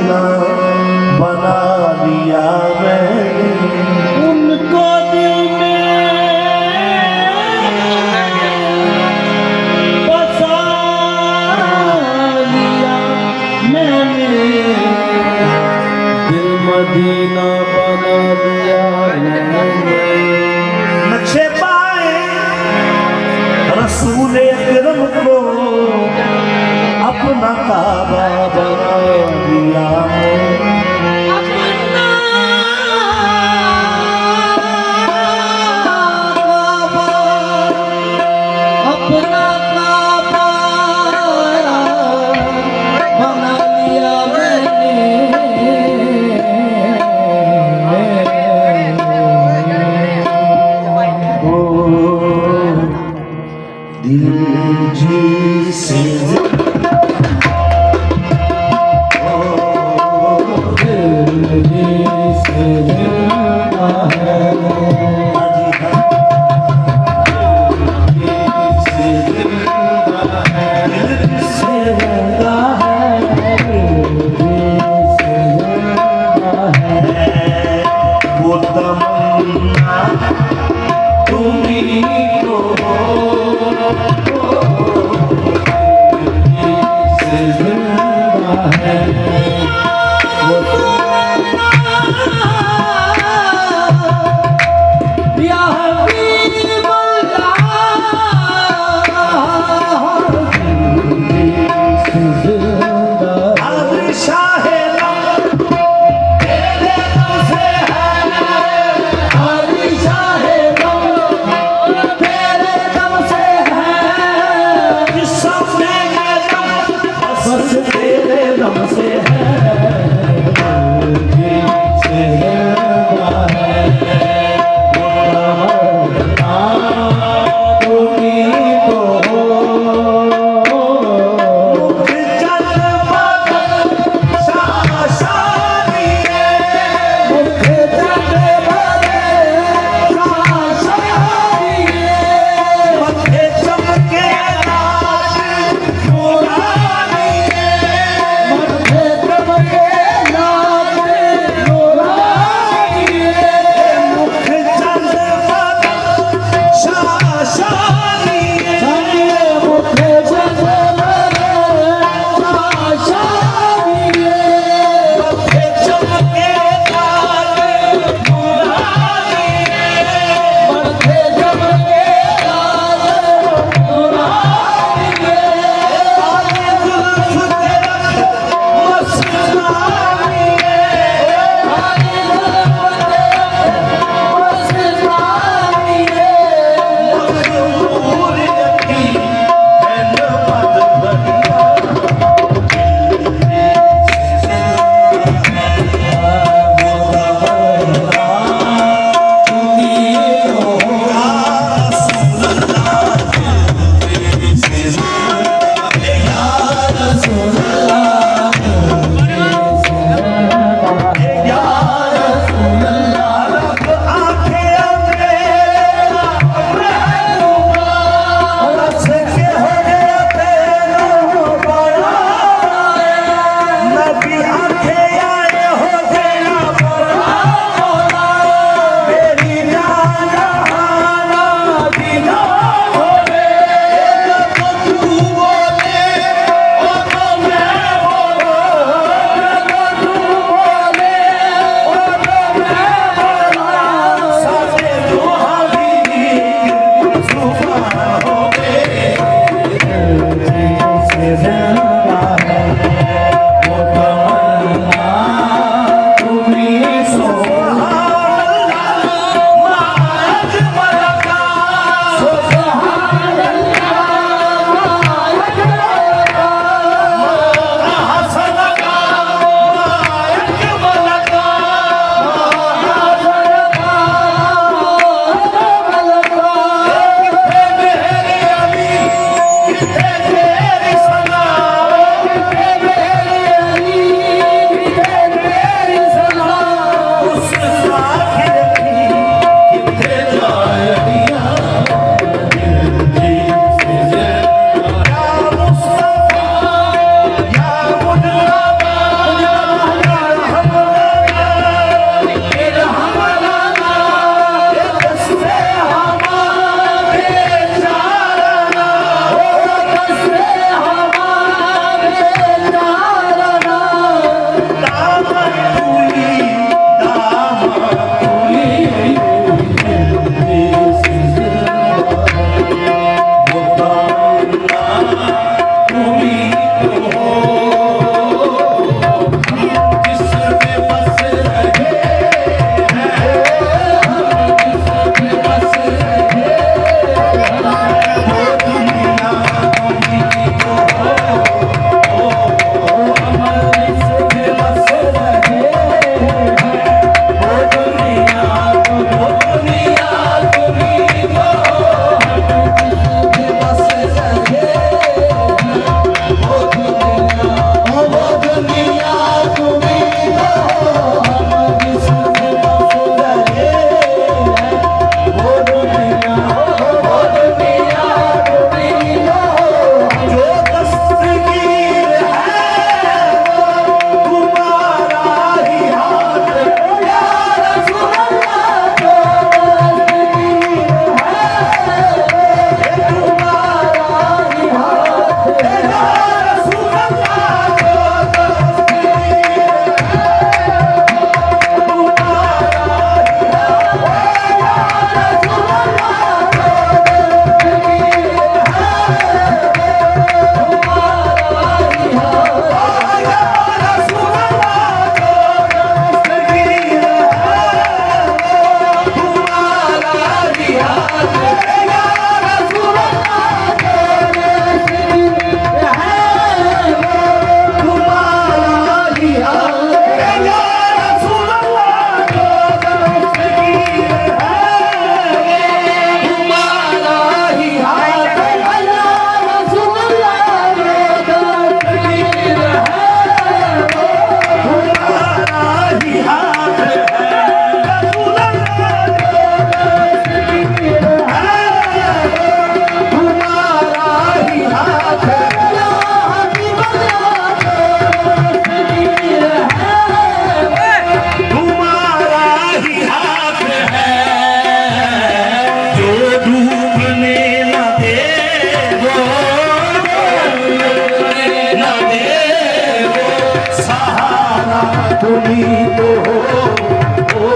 Medina बना लिया मैंने। उनको दिल में बसा लिया मैंने, दिल मदीना बना लिया मैंने। नक्शे पाए रसूल अकरम को अपना काबा बना लिया मैंने। अपना काबा बना लिया मैंने। ओ दिल जी से बस तेरे दम से है। তুমি তো ও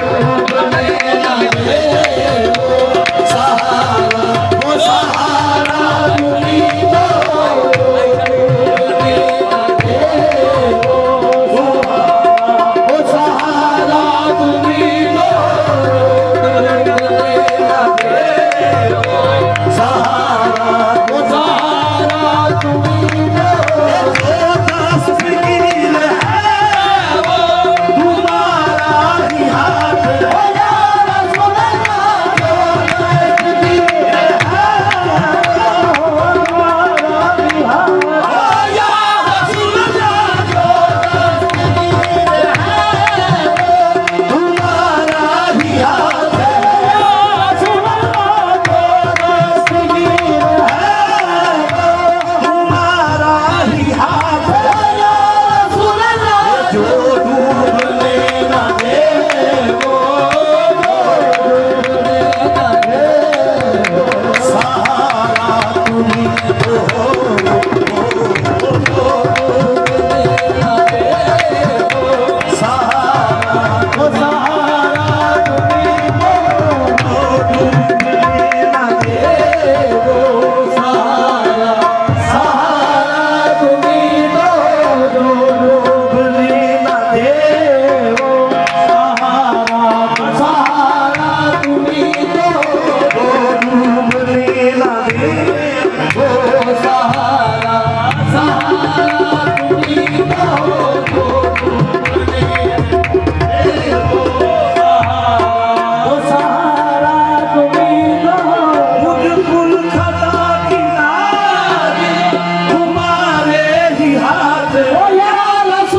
डूबने ना दे सहारा ও সাহারা তুমি তো डूबने ना दे ও সাহারা তুমি তো डूबने ना दे সাহারা ও सहारा तुम्ही जो तस्वीर है वो तुम्हारा ही हाथ है या रसूल अल्लाह जो तस्वीर है वो तुम्हारा ही हाथ है या रसूल अल्लाह जो तस्वीर है वो तुम्हारा ही हाथ है या रसूल अल्लाह जो तस्वीर है तुम्हारा ही हाथ है या रसूल अल्लाह जो डूबने ना दे वो डूबने ना दे सहारा तुम्ही तो डूबने ना दे सहारा ओ सहारा तुम्ही तो डूबने ना दे वो सहारा सहारा तुम्ही डूबने ना दे वो सहारा सहारा तुम्ही डूबने ना दे वो सहारा सहारा तुम्ही ओ सहारा तुम्ही मुझकुल खता किनारे तुम्हारे ही हाथ या रसूल